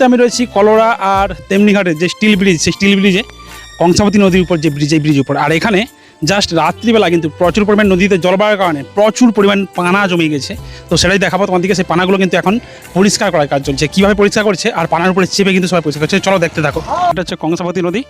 মুহূর্তে আমি রয়েছি কলোরা আর তেমনিঘাটের যে স্টিল ব্রিজ, সেই স্টিল ব্রিজে কংসাবতী নদীর উপর যে ব্রিজ, এই ব্রিজের উপর। আর এখানে জাস্ট রাত্রিবেলা কিন্তু প্রচুর পরিমাণ নদীতে জল বাড়ার কারণে প্রচুর পরিমাণ পানা জমে গেছে। তো সেটাই দেখাবো তোমাদেরকে। সেই পানাগুলো কিন্তু এখন পরিষ্কার করার কাজ চলছে, কীভাবে পরিষ্কার করছে আর পানার উপরে চেপে কিন্তু সবাই পরিষ্কার করছে। চলো দেখতে থাকো। এটা হচ্ছে কংসাবতী নদী,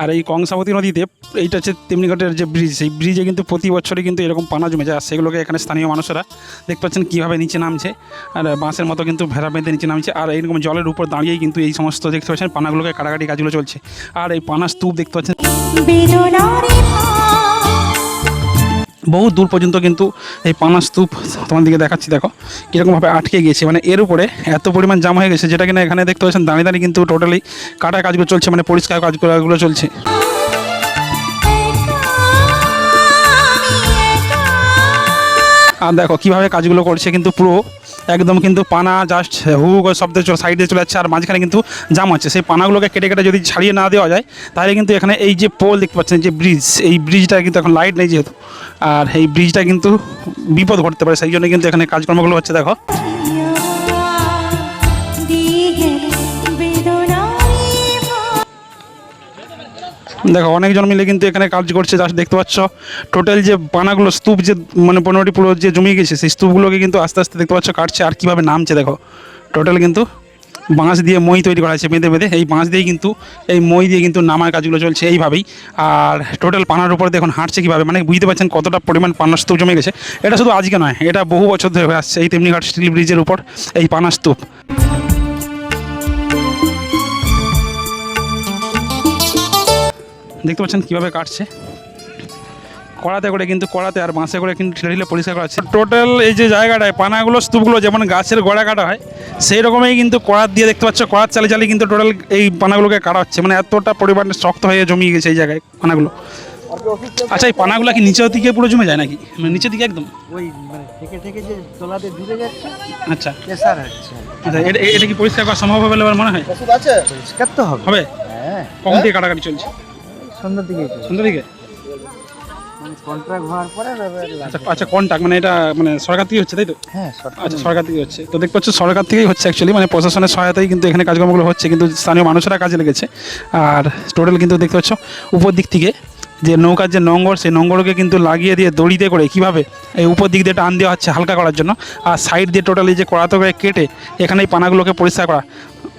আর এই কংসাবতী নদীতে এইটা হচ্ছে তেমনিঘাটের যে ব্রিজ, সেই ব্রিজে কিন্তু প্রতি বছরই কিন্তু এরকম পানা জমে যায়। আর সেগুলোকে এখানে স্থানীয় মানুষেরা দেখতে পাচ্ছেন কীভাবে নিচে নামছে, আর বাঁশের মতো কিন্তু ভেড়া বেঁধে নিচে নামছে। আর এইরকম জলের উপর দাঁড়িয়েই কিন্তু এই সমস্ত দেখতে পাচ্ছেন পানাগুলোকে কাটাকাটি কাজগুলো চলছে। আর এই পানা স্তূপ দেখতে পাচ্ছেন বহু দূর পর্যন্ত কিন্তু এই পানা স্তূপ তোমাদেরকে দেখাচ্ছি। দেখো কীরকমভাবে আটকে গিয়েছে, মানে এর উপরে এত পরিমাণ জাম হয়ে গেছে, যেটা কিনা এখানে দেখতে পাচ্ছেন দাঁড়িয়ে দাঁড়িয়ে কিন্তু টোটালি কাটা কাজগুলো চলছে, মানে পরিষ্কার কাজগুলো চলছে। আর দেখো কীভাবে কাজগুলো করছে, কিন্তু পুরো একদম কিন্তু পানা জাস্ট হু করে শব্দে সাইডে চলে যাচ্ছে, আর মাঝখানে কিন্তু জাম হচ্ছে। সেই পানাগুলোকে কেটে কেটে যদি ছাড়িয়ে না দেওয়া যায়, তাহলে কিন্তু এখানে এই যে পোল দেখতে পাচ্ছেন যে ব্রিজ, এই ব্রিজটা কিন্তু এখন লাইট নেই যেহেতু, আর এই ব্রিজটা কিন্তু বিপদ ঘটতে পারে, সেই জন্য কিন্তু এখানে কাজকর্মগুলো হচ্ছে। দেখো দেখো অনেকজন মিলে কিন্তু এখানে কাজ করছে। জাস্ট দেখতে পাচ্ছ টোটাল যে পানাগুলো স্তূপ যে মানে 15টি পুরো যে জমিয়ে গেছে, সেই স্তূপগুলোকে কিন্তু আস্তে আস্তে দেখতে পাচ্ছ কাটছে। আর কীভাবে নামছে দেখো, টোটাল কিন্তু বাঁশ দিয়ে মই তৈরি করা হয়েছে, বেঁধে বেঁধে এই বাঁশ দিয়েই কিন্তু এই মই দিয়ে কিন্তু নামার কাজগুলো চলছে এইভাবেই। আর টোটাল পানার উপর দেখুন হাঁটছে কীভাবে, মানে বুঝতে পারছেন কতটা পরিমাণ পানার স্তূপ জমে গেছে। এটা শুধু আজকে নয়, এটা বহু বছর ধরে হয়ে আসছে এই তেমনিঘাট স্টিল ব্রিজের উপর এই পানার স্তূপ। দেখতে পাচ্ছেন কীভাবে কাটছে কড়াতে করে, কিন্তু কড়াতে আর বাঁশে করে কিন্তু ঠেলে ঠেলে পরিষ্কার করা হচ্ছে। টোটাল এই যে জায়গাটায় পানাগুলো স্তূপগুলো যেমন গাছের গোড়া কাটা হয়, সেই রকমই কিন্তু কড়াত দিয়ে দেখতে পাচ্ছ কড়াত চালিয়ে চালিয়ে কিন্তু টোটাল এই পানাগুলোকে কাটা হচ্ছে, মানে এতটা পরিমাণে শক্ত হয়ে জমিয়ে গেছে এই জায়গায় পানাগুলো। আচ্ছা এই পানাগুলো কি নিচের দিকে পুরো জমে যায় নাকি, মানে নিচের দিকে একদম ওই মানে থেকে থেকে যে তলাতে ঢুকে যাচ্ছে? আচ্ছা প্রেসার হচ্ছে। আচ্ছা এটা কি পরিষ্কার করা সম্ভব হবে বলে আমার মনে হয়? পরিষ্কার তো হবে। হ্যাঁ, কখন থেকে কাটাকাটি চলছে? সন্ধ্যার দিকে। সন্ধ্যার দিকে কন্ট্রাক্ট হওয়ার পরে। আচ্ছা কন্ট্রাক্ট মানে এটা মানে সরকার থেকে হচ্ছে তাই তো? হ্যাঁ আচ্ছা সরকার থেকে হচ্ছে। তো দেখতে পাচ্ছ সরকার থেকেই হচ্ছে অ্যাকচুয়ালি, মানে প্রশাসনের সহায়তায় কিন্তু এখানে কাজকর্মগুলো হচ্ছে, কিন্তু স্থানীয় মানুষেরা কাজে লেগেছে। আর টোটাল কিন্তু দেখতে পাচ্ছ উপর দিক থেকে যে নৌকার যে নোঙর, সেই নোঙরকে কিন্তু লাগিয়ে দিয়ে দড়িতে করে কীভাবে এই উপর দিক দিয়ে টান দেওয়া হচ্ছে হালকা করার জন্য, আর সাইড দিয়ে টোটালি যে কড়াতে করে কেটে এখানে এই পানাগুলোকে পরিষ্কার করা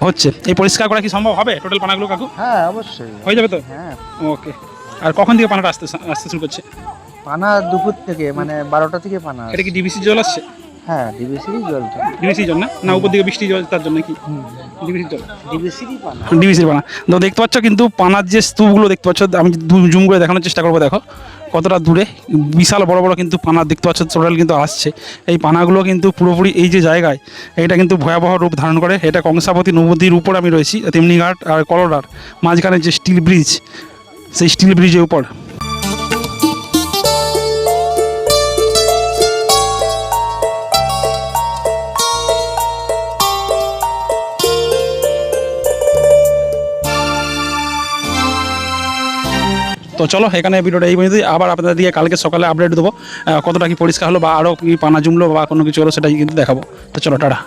হচ্ছে। এই পরিষ্কার করা কি সম্ভব হবে টোটাল পানাগুলো কাকু? হ্যাঁ অবশ্যই হয়ে যাবে তো? হ্যাঁ ওকে। আর কখন থেকে পানাটা আসতে শুরু করছে? পানা দুপুর থেকে, মানে 12টা থেকে পানা। এটা কি ডিবিসি জল আসছে? হ্যাঁ ডিবিসিরই জলটা। ডিবিসি জল না উপর দিকে বৃষ্টি জল তার জন্য কি? ডিবিসি জল, ডিবিসিরই পানা। ডিবিসির পানা। তো দেখতে পাচ্ছ কিন্তু পানার যে স্তূপগুলো দেখতে পাচ্ছ, আমি জুম করে দেখানোর চেষ্টা করবো। দেখো কতটা দূরে বিশাল বড় বড় কিন্তু পানা দেখতে পাচ্ছ টোটাল কিন্তু আসছে। এই পানাগুলো কিন্তু পুরোপুরি এই যে জায়গায়, এটা কিন্তু ভয়াবহ রূপ ধারণ করে। এটা কংসাবতী নদীর উপর আমি রয়েছি, তেমনিঘাট আর কলোরার মাঝখানে যে স্টিল ব্রিজ, সেই স্টিল ব্রিজের উপর। তো চলো এখানে ভিডিওটা এই পর্যন্তই। আবার আপনাদের দিকে কালকে সকালে আপডেট দেবো কতটা কি পরিষ্কার হলো, বা আরও কি পানা জমলো বা কোনো কিছু হলো, সেটাই কিন্তু দেখাবো। তো চলো টাটা।